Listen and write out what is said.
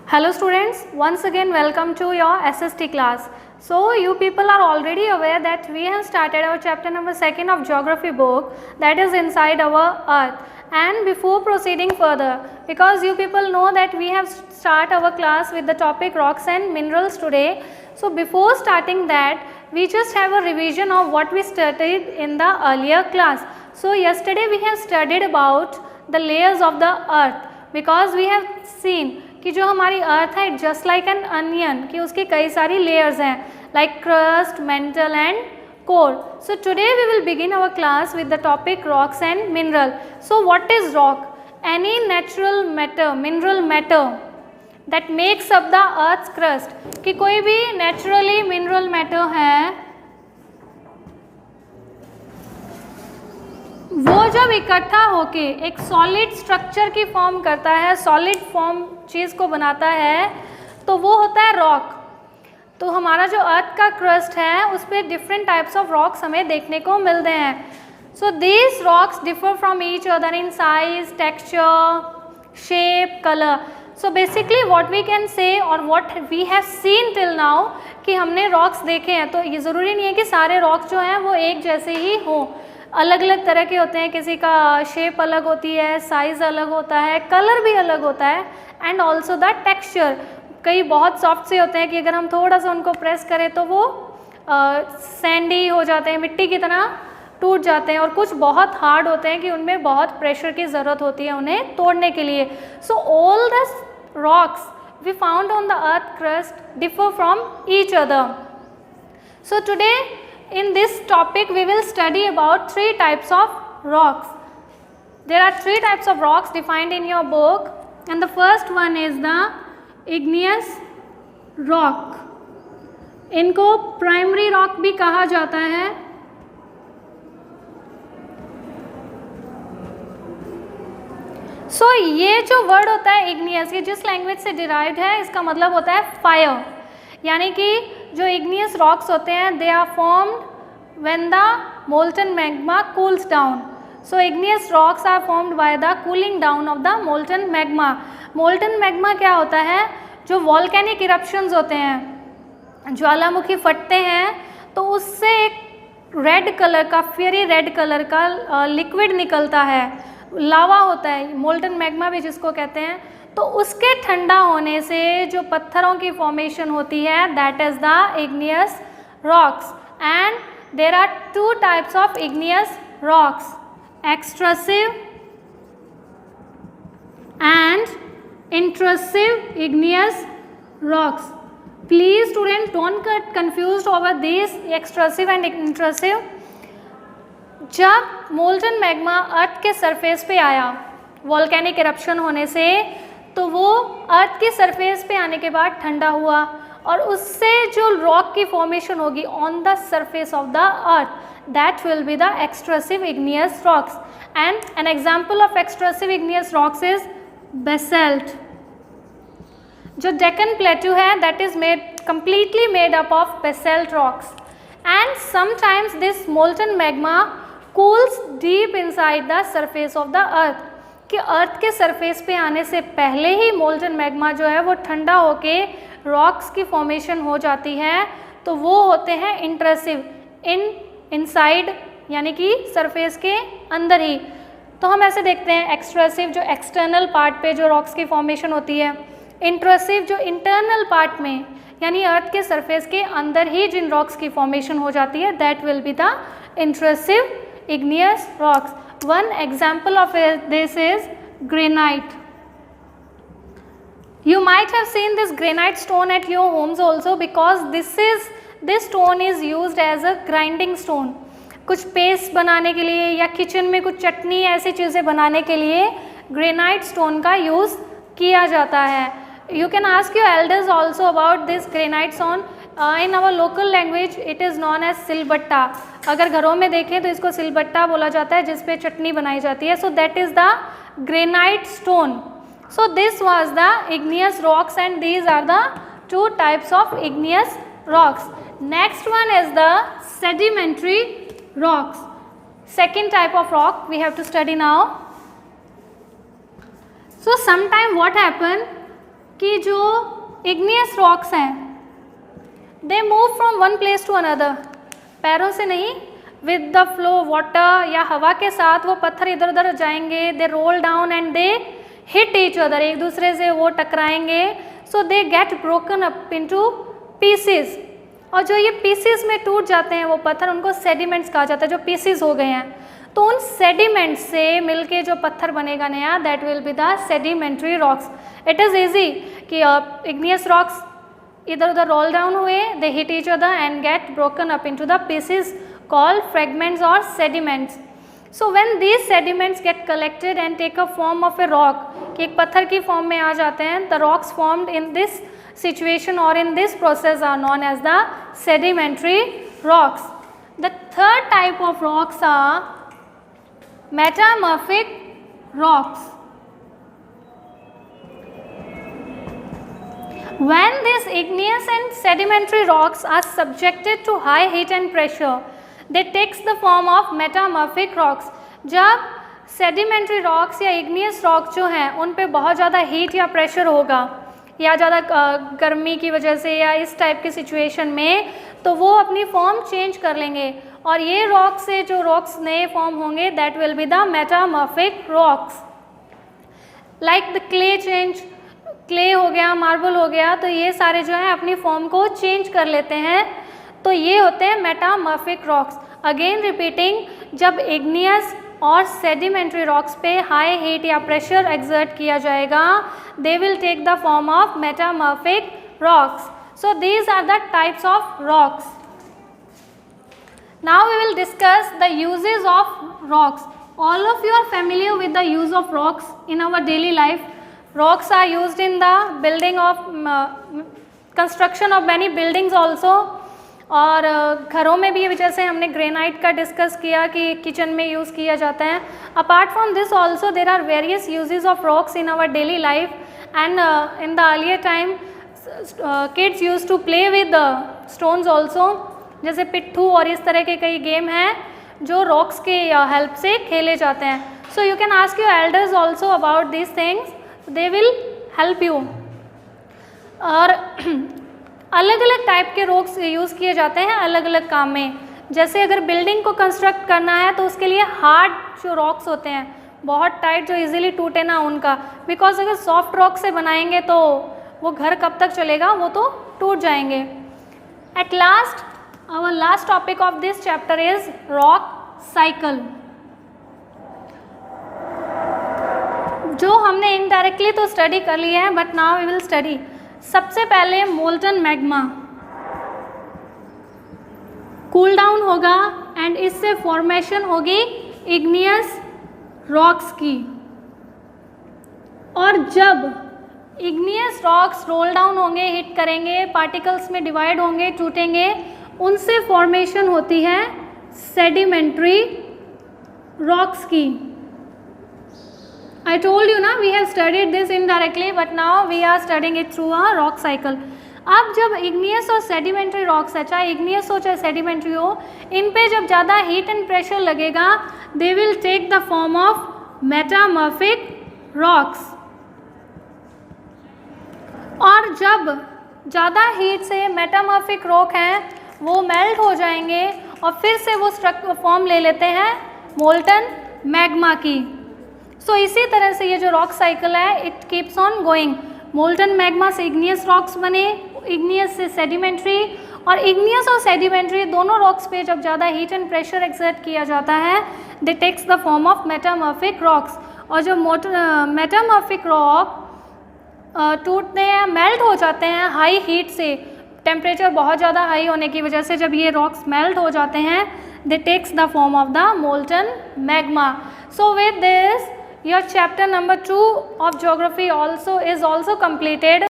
Hello students, once again welcome to your SST class. So you people are already aware that we have started our chapter number 2 of geography book, that is inside our earth. And before proceeding further, because you people know that we have start our class with the topic rocks and minerals today. So before starting that, we just have a revision of what we studied in the earlier class. So yesterday we have studied about the layers of the earth, because we have seen कि जो हमारी अर्थ है just like an onion, कि उसकी कई सारी layers हैं like crust, mantle and core. So today we will begin our class with the topic rocks and mineral. So what is rock? Any natural matter, mineral matter that makes up the earth crust. कि कोई भी naturally mineral matter है वो जब इकट्ठा होके एक solid structure की फॉर्म करता है, सॉलिड फॉर्म चीज़ को बनाता है, तो वो होता है रॉक. तो हमारा जो अर्थ का क्रस्ट है उस पर डिफरेंट टाइप्स ऑफ रॉक्स हमें देखने को मिलते हैं. So these rocks differ from each other in size, texture, shape, colour. So basically what we can say और what we have seen till now, कि हमने रॉक्स देखे हैं, तो ये ज़रूरी नहीं है कि सारे रॉक्स जो हैं वो एक जैसे ही हों. अलग अलग तरह के होते हैं, किसी का शेप अलग होती है, साइज़ अलग होता है, कलर भी अलग होता है, एंड ऑल्सो द टेक्सचर. कई बहुत सॉफ्ट से होते हैं कि अगर हम थोड़ा सा उनको प्रेस करें तो वो सैंडी हो जाते हैं, मिट्टी की तरह टूट जाते हैं, और कुछ बहुत हार्ड होते हैं कि उनमें बहुत प्रेशर की ज़रूरत होती है उन्हें तोड़ने के लिए. So all the rocks we found on the earth crust differ from each other. So today in this topic we will study about 3 types of rocks. There are 3 types of rocks defined in your book, and the first one is the igneous rock. इनको primary rock भी कहा जाता है. So ये जो word होता है igneous, ये जिस language से derived है, इसका मतलब होता है fire. यानी कि जो इग्नियस रॉक्स होते हैं they are formed when the molten magma cools down. So igneous rocks are formed by the cooling down of the molten magma. Molten magma क्या होता है? जो वॉल्केनिक इरप्शंस होते हैं, ज्वालामुखी फटते हैं, तो उससे एक रेड कलर का, फियरी रेड कलर का लिक्विड निकलता है, लावा होता है, मोल्टन मैग्मा भी जिसको कहते हैं. तो उसके ठंडा होने से जो पत्थरों की फॉर्मेशन होती है that is the igneous rocks. And there are 2 types of igneous rocks, extrusive and intrusive igneous rocks. Please student don't get confused over this extrusive and intrusive. जब मोल्टन मैग्मा अर्थ के surface पे आया volcanic eruption होने से, तो वो अर्थ की surface पे आने के बाद ठंडा हुआ, और उससे जो रॉक की फॉर्मेशन होगी on the surface of the earth, that will be the extrusive igneous rocks. And an example of extrusive igneous rocks is basalt. जो डेक्कन प्लेट्यू है that is made completely made up of basalt rocks. And sometimes this molten magma cools deep inside the surface of the earth. कि अर्थ के surface पे आने से पहले ही molten magma जो है वो ठंडा होके रॉक्स की फॉर्मेशन हो जाती है, तो वो होते हैं इंट्रूसिव, इनसाइड यानी कि सरफेस के अंदर ही. तो हम ऐसे देखते हैं, एक्सट्रूसिव जो एक्सटर्नल पार्ट पे जो रॉक्स की फॉर्मेशन होती है, इंट्रूसिव जो इंटरनल पार्ट में यानी अर्थ के सरफेस के अंदर ही जिन रॉक्स की फॉर्मेशन हो जाती है, that will be the intrusive igneous rocks. One example of this is granite. You might have seen this granite stone at your homes also, because this stone is used as a grinding stone. कुछ paste बनाने के लिए या kitchen में कुछ चटनी ऐसी चीज़ें बनाने के लिए ग्रेनाइट स्टोन का यूज़ किया जाता है. You can ask your elders also about this granite stone. In our local language it is known as सिलबट्टा. अगर घरों में देखें तो इसको सिलबट्टा बोला जाता है, जिसपे चटनी बनाई जाती है. So that is the granite stone. So this was the igneous rocks, and these are the 2 types of igneous rocks. Next one is the sedimentary rocks. Second type of rock we have to study now. So sometime what happen, कि जो इग्नियस रॉक्स हैं they move from one place to another, पैरों से नहीं, with the flow water या हवा के साथ वो पत्थर इधर उधर जाएंगे, they roll down and they hit each other, एक दूसरे से वो टकराएंगे, so they get broken up into pieces, और जो ये पीसेस में टूट जाते हैं वो पत्थर, उनको सेडिमेंट्स कहा जाता है, जो पीसेस हो गए हैं। तो उन सेडिमेंट्स से मिलके जो पत्थर बनेगा नया, that will be the sedimentary rocks. It is easy कि इग्नियस रॉक्स इधर उधर रोल डाउन हुए, they hit each other and get broken up into the pieces called fragments और sediments. So when these sediments get collected and take a form of a rock, कि एक पत्थर की form में आ जाते हैं, the rocks formed in this situation or in this process are known as the sedimentary rocks. The third type of rocks are metamorphic rocks. When these igneous and sedimentary rocks are subjected to high heat and pressure, they takes the form of metamorphic rocks. जब sedimentary rocks या igneous rocks जो हैं उन पे बहुत ज़्यादा heat या pressure होगा या ज़्यादा गर्मी की वजह से या इस टाइप की सिचुएशन में, तो वो अपनी फॉर्म चेंज कर लेंगे, और ये रॉक से जो रॉक्स नए फॉर्म होंगे that will be the metamorphic rocks. Like the clay change, clay हो गया, मार्बल हो गया, तो ये सारे जो हैं अपनी फॉर्म को चेंज कर लेते हैं, तो ये होते हैं मेटामॉर्फिक रॉक्स। अगेन रिपीटिंग, जब इग्नियस और सेडिमेंट्री रॉक्स पे हाई हीट या प्रेशर एक्सर्ट किया जाएगा, they will take the form of metamorphic rocks. So these are the types of rocks. Now we will discuss the uses of rocks. All of you are familiar with the use of rocks in our daily life. Rocks are used in the building of construction of many buildings also. और घरों में भी, जैसे हमने granite का discuss किया कि kitchen में यूज़ किया जाता है. Apart from this also there are various uses of rocks in our daily life. And in the earlier time kids use to play with stones also, जैसे पिट्ठू और इस तरह के कई गेम हैं जो रॉक्स के हेल्प से खेले जाते हैं. So you can ask your elders also about this things, they will help you. और अलग अलग टाइप के रॉक्स यूज़ किए जाते हैं अलग अलग काम में. जैसे अगर बिल्डिंग को कंस्ट्रक्ट करना है तो उसके लिए हार्ड जो रॉक्स होते हैं, बहुत टाइट, जो इजीली टूटे ना उनका, बिकॉज अगर सॉफ्ट रॉक से बनाएंगे तो वो घर कब तक चलेगा, वो तो टूट जाएंगे. At last, our last topic of this chapter is rock cycle, जो हमने इनडायरेक्टली तो स्टडी कर लिया है, but now we will study. सबसे पहले मोल्टन मैग्मा कूल डाउन होगा एंड इससे फॉर्मेशन होगी इग्नियस रॉक्स की. और जब इग्नियस रॉक्स रोल डाउन होंगे, हिट करेंगे, पार्टिकल्स में डिवाइड होंगे, टूटेंगे, उनसे फॉर्मेशन होती है सेडिमेंट्री रॉक्स की. I told you ना, we have studied this indirectly, but now we are studying it through a rock cycle. अब जब इग्नियस और सेडिमेंट्री रॉक्स है, चाहे इग्नियस हो चाहे सेडिमेंट्री हो, इन पे जब ज़्यादा हीट एंड प्रेशर लगेगा, they will take the form of metamorphic rocks. और जब ज़्यादा हीट से मेटामॉर्फिक रॉक हैं वो मेल्ट हो जाएंगे और फिर से वो फॉर्म ले लेते हैं मोल्टन मैग्मा की. सो इसी तरह से ये जो रॉक साइकिल है, it keeps on going. Molten magma से इग्नियस रॉक्स बने, इग्नियस से सेडिमेंट्री, और इग्नियस और सेडिमेंट्री दोनों रॉक्स पे जब ज़्यादा हीट एंड प्रेशर एक्सर्ट किया जाता है, they takes the form of metamorphic rocks. और जो मेटामॉर्फिक रॉक टूटते हैं, मेल्ट हो जाते हैं हाई हीट से, टेम्परेचर बहुत ज़्यादा हाई होने की वजह से जब ये रॉक्स मेल्ट हो जाते हैं, they takes the form of the molten magma. So with this your chapter number 2 of geography also is also completed.